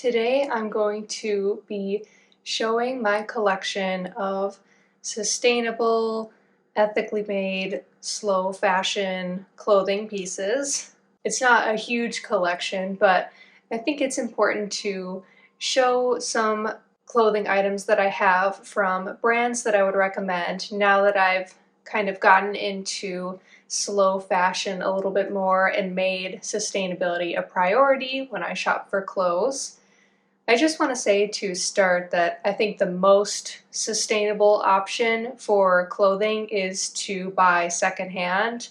Today I'm going to be showing my collection of sustainable, ethically made, slow fashion clothing pieces. It's not a huge collection, but I think it's important to show some clothing items that I have from brands that I would recommend now that I've kind of gotten into slow fashion a little bit more and made sustainability a priority when I shop for clothes. I just want to say to start that I think the most sustainable option for clothing is to buy secondhand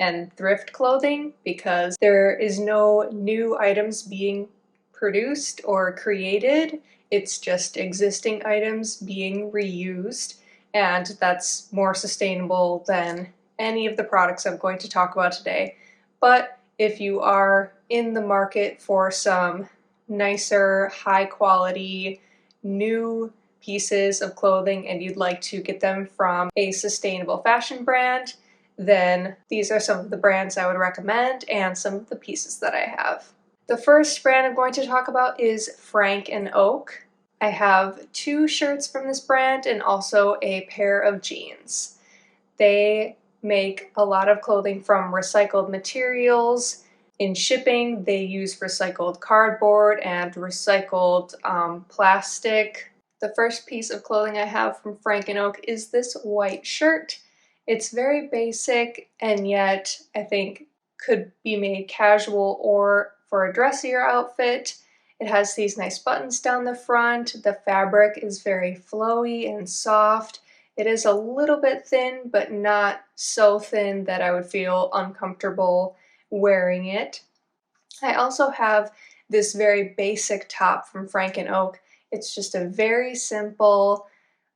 and thrift clothing because there is no new items being produced or created. It's just existing items being reused, and that's more sustainable than any of the products I'm going to talk about today. But if you are in the market for some nicer, high quality, new pieces of clothing and you'd like to get them from a sustainable fashion brand, then these are some of the brands I would recommend and some of the pieces that I have. The first brand I'm going to talk about is Frank and Oak. I have 2 shirts from this brand and also a pair of jeans. They make a lot of clothing from recycled materials. In shipping, they use recycled cardboard and recycled plastic. The first piece of clothing I have from Frank and Oak is this white shirt. It's very basic and yet I think could be made casual or for a dressier outfit. It has these nice buttons down the front. The fabric is very flowy and soft. It is a little bit thin, but not so thin that I would feel uncomfortable wearing it. I also have this very basic top from Frank and Oak. It's just a very simple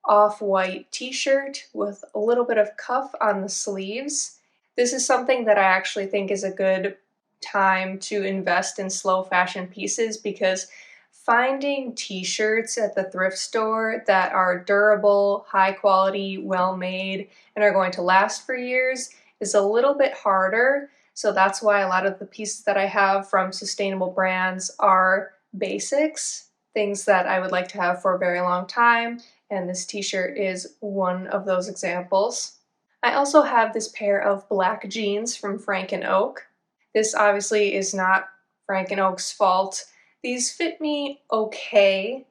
off-white t-shirt with a little bit of cuff on the sleeves. This is something that I actually think is a good time to invest in slow fashion pieces because finding t-shirts at the thrift store that are durable, high quality, well made, and are going to last for years is a little bit harder. So that's why a lot of the pieces that I have from sustainable brands are basics, things that I would like to have for a very long time, and this t-shirt is one of those examples. I also have this pair of black jeans from Frank and Oak. This obviously is not Frank and Oak's fault. These fit me okay.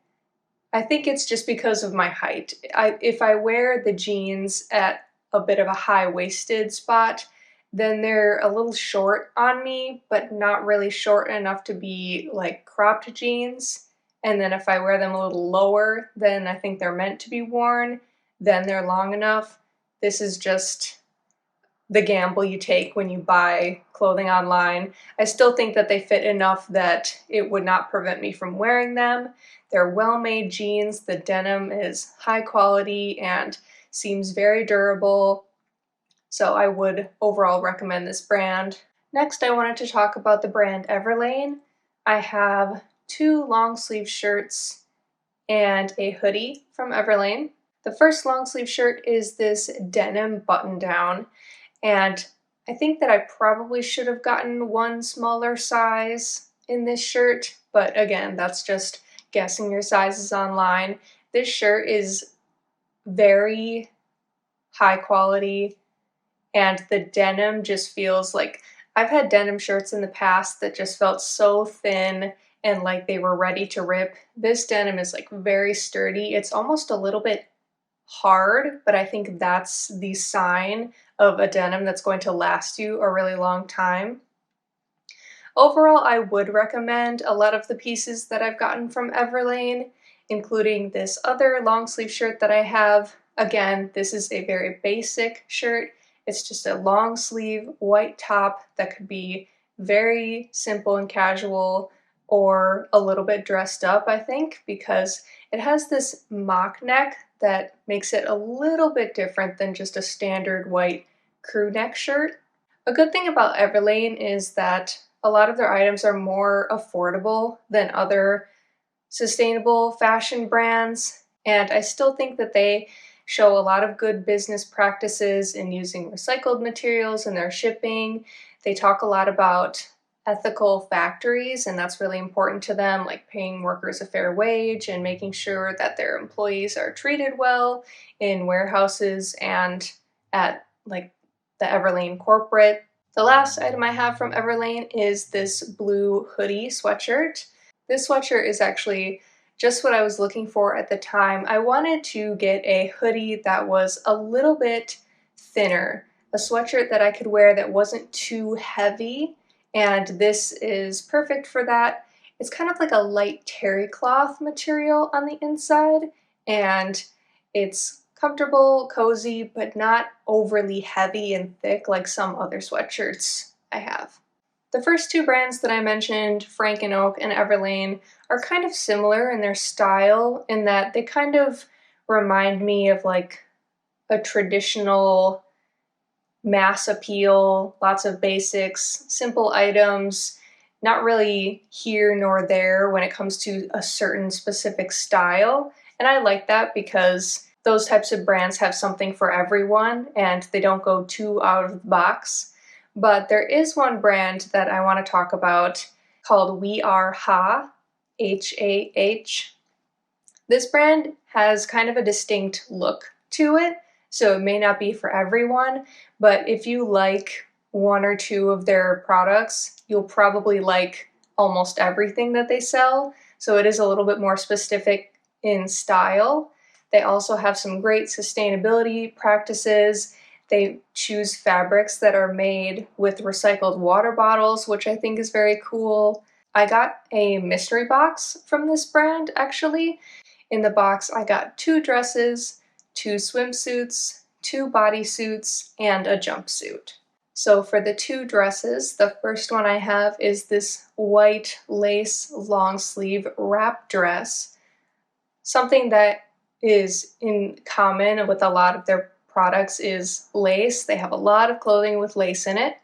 I think it's just because of my height. If I wear the jeans at a bit of a high-waisted spot, then they're a little short on me, but not really short enough to be like cropped jeans. And then if I wear them a little lower than I think they're meant to be worn, then they're long enough. This is just the gamble you take when you buy clothing online. I still think that they fit enough that it would not prevent me from wearing them. They're well-made jeans. The denim is high quality and seems very durable. So I would overall recommend this brand. Next, I wanted to talk about the brand Everlane. I have 2 long sleeve shirts and a hoodie from Everlane. The first long sleeve shirt is this denim button down, and I think that I probably should have gotten one smaller size in this shirt, but again, that's just guessing your sizes online. This shirt is very high quality, and the denim just feels like, I've had denim shirts in the past that just felt so thin and like they were ready to rip. This denim is like very sturdy. It's almost a little bit hard, but I think that's the sign of a denim that's going to last you a really long time. Overall, I would recommend a lot of the pieces that I've gotten from Everlane, including this other long sleeve shirt that I have. Again, this is a very basic shirt. It's just a long sleeve white top that could be very simple and casual or a little bit dressed up, I think, because it has this mock neck that makes it a little bit different than just a standard white crew neck shirt. A good thing about Everlane is that a lot of their items are more affordable than other sustainable fashion brands, and I still think that they show a lot of good business practices in using recycled materials in their shipping. They talk a lot about ethical factories, and that's really important to them, like paying workers a fair wage and making sure that their employees are treated well in warehouses and at like the Everlane corporate. The last item I have from Everlane is this blue hoodie sweatshirt. This sweatshirt is actually just what I was looking for at the time. I wanted to get a hoodie that was a little bit thinner, a sweatshirt that I could wear that wasn't too heavy, and this is perfect for that. It's kind of like a light terry cloth material on the inside, and it's comfortable, cozy, but not overly heavy and thick like some other sweatshirts I have. The first two brands that I mentioned, Frank and Oak and Everlane, are kind of similar in their style in that they kind of remind me of like a traditional mass appeal, lots of basics, simple items, not really here nor there when it comes to a certain specific style. And I like that because those types of brands have something for everyone and they don't go too out of the box. But there is one brand that I want to talk about called Are Hah, H-A-H. This brand has kind of a distinct look to it, so it may not be for everyone, but if you like one or two of their products, you'll probably like almost everything that they sell. So it is a little bit more specific in style. They also have some great sustainability practices. They choose fabrics that are made with recycled water bottles, which I think is very cool. I got a mystery box from this brand, actually. In the box, I got 2 dresses, 2 swimsuits, 2 bodysuits, and a jumpsuit. So for the 2 dresses, the first one I have is this white lace long sleeve wrap dress. Something that is in common with a lot of their products is lace. They have a lot of clothing with lace in it.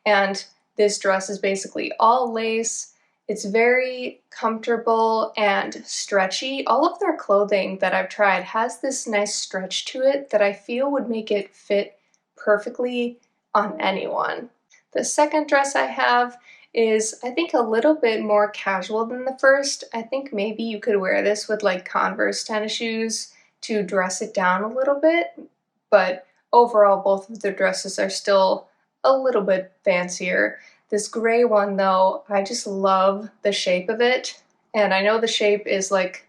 And this dress is basically all lace. It's very comfortable and stretchy. All of their clothing that I've tried has this nice stretch to it that I feel would make it fit perfectly on anyone. The second dress I have is, I think, a little bit more casual than the first. I think maybe you could wear this with like Converse tennis shoes to dress it down a little bit, but overall both of the dresses are still a little bit fancier. This gray one though, I just love the shape of it, and I know the shape is like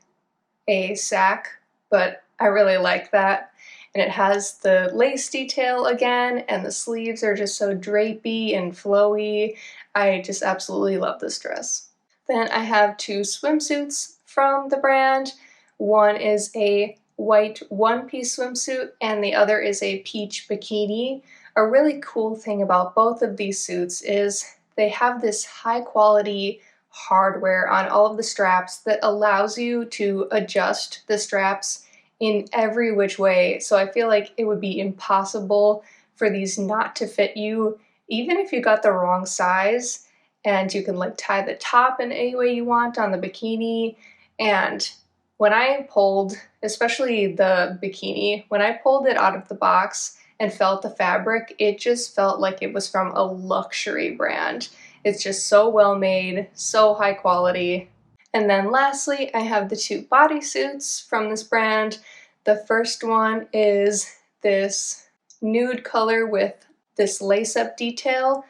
a sack, but I really like that. And it has the lace detail again, and the sleeves are just so drapey and flowy. I just absolutely love this dress. Then I have 2 swimsuits from the brand. One is a white one-piece swimsuit, and the other is a peach bikini. A really cool thing about both of these suits is they have this high-quality hardware on all of the straps that allows you to adjust the straps in every which way. So I feel like it would be impossible for these not to fit you, even if you got the wrong size. And you can like tie the top in any way you want on the bikini. And when I pulled, especially the bikini, when I pulled it out of the box and felt the fabric, it just felt like it was from a luxury brand. It's just so well made, so high quality. And then lastly, I have the 2 bodysuits from this brand. The first one is this nude color with this lace-up detail.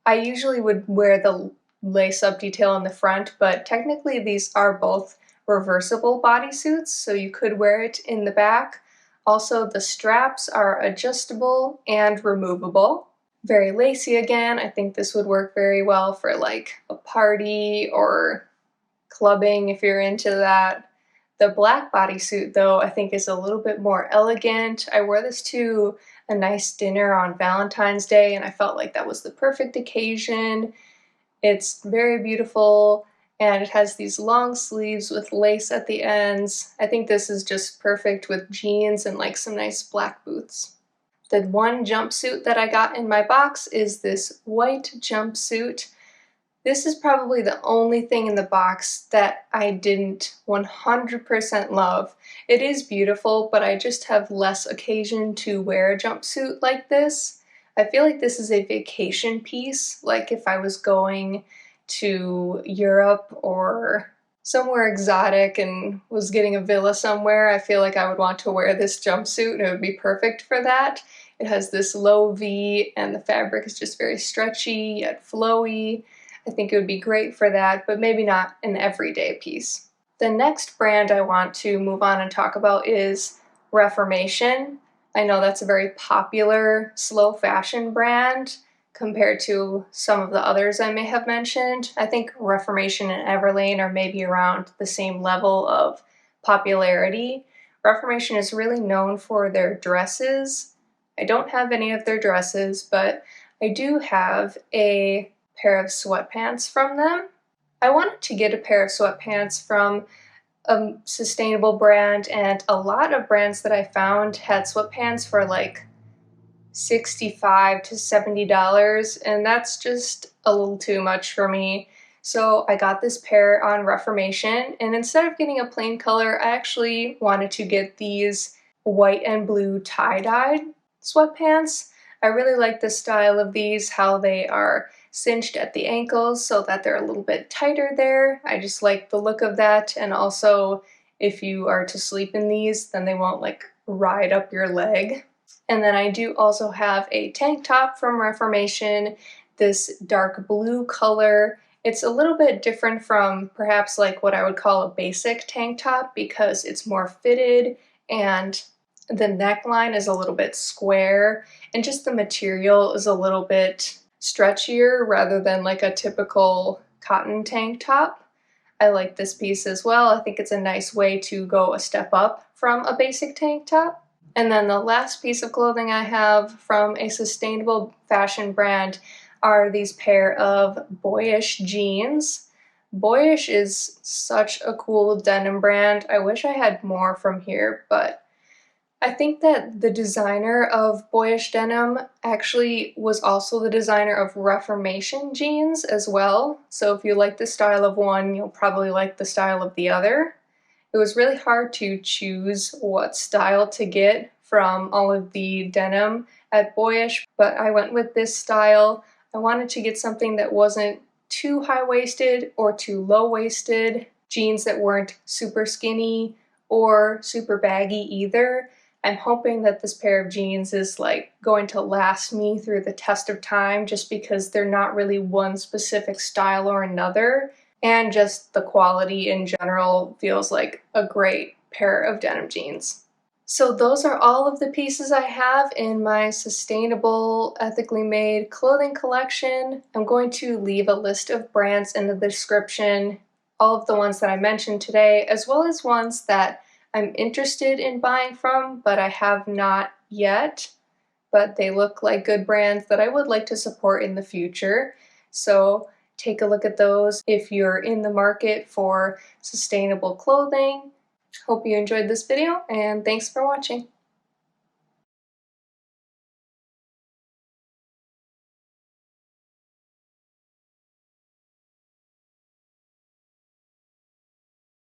I usually would wear the lace-up detail in the front, but technically these are both reversible bodysuits, so you could wear it in the back. Also, the straps are adjustable and removable. Very lacy again. I think this would work very well for like a party or clubbing if you're into that. The black bodysuit though, I think is a little bit more elegant. I wore this to a nice dinner on Valentine's Day and I felt like that was the perfect occasion. It's very beautiful and it has these long sleeves with lace at the ends. I think this is just perfect with jeans and like some nice black boots. The one jumpsuit that I got in my box is this white jumpsuit. This is probably the only thing in the box that I didn't 100% love. It is beautiful, but I just have less occasion to wear a jumpsuit like this. I feel like this is a vacation piece, like if I was going to Europe or somewhere exotic and was getting a villa somewhere, I feel like I would want to wear this jumpsuit and it would be perfect for that. It has this low V and the fabric is just very stretchy yet flowy. I think it would be great for that, but maybe not an everyday piece. The next brand I want to move on and talk about is Reformation. I know that's a very popular slow fashion brand compared to some of the others I may have mentioned. I think Reformation and Everlane are maybe around the same level of popularity. Reformation is really known for their dresses. I don't have any of their dresses, but I do have a pair of sweatpants from them. I wanted to get a pair of sweatpants from a sustainable brand, and a lot of brands that I found had sweatpants for like $65 to $70, and that's just a little too much for me. So I got this pair on Reformation, and instead of getting a plain color, I actually wanted to get these white and blue tie-dyed sweatpants. I really like the style of these, how they are cinched at the ankles so that they're a little bit tighter there. I just like the look of that, and also if you are to sleep in these, then they won't like ride up your leg. And then I do also have a tank top from Reformation, this dark blue color. It's a little bit different from perhaps like what I would call a basic tank top because it's more fitted and the neckline is a little bit square and just the material is a little bit stretchier rather than like a typical cotton tank top. I like this piece as well. I think it's a nice way to go a step up from a basic tank top. And then the last piece of clothing I have from a sustainable fashion brand are these pair of Boyish jeans. Boyish is such a cool denim brand. I wish I had more from here, but I think that the designer of Boyish denim actually was also the designer of Reformation jeans as well. So if you like the style of one, you'll probably like the style of the other. It was really hard to choose what style to get from all of the denim at Boyish, but I went with this style. I wanted to get something that wasn't too high-waisted or too low-waisted, jeans that weren't super skinny or super baggy either. I'm hoping that this pair of jeans is like going to last me through the test of time just because they're not really one specific style or another. And just the quality in general feels like a great pair of denim jeans. So those are all of the pieces I have in my sustainable, ethically made clothing collection. I'm going to leave a list of brands in the description, all of the ones that I mentioned today, as well as ones that I'm interested in buying from, but I have not yet. But they look like good brands that I would like to support in the future. So take a look at those if you're in the market for sustainable clothing. Hope you enjoyed this video, and thanks for watching.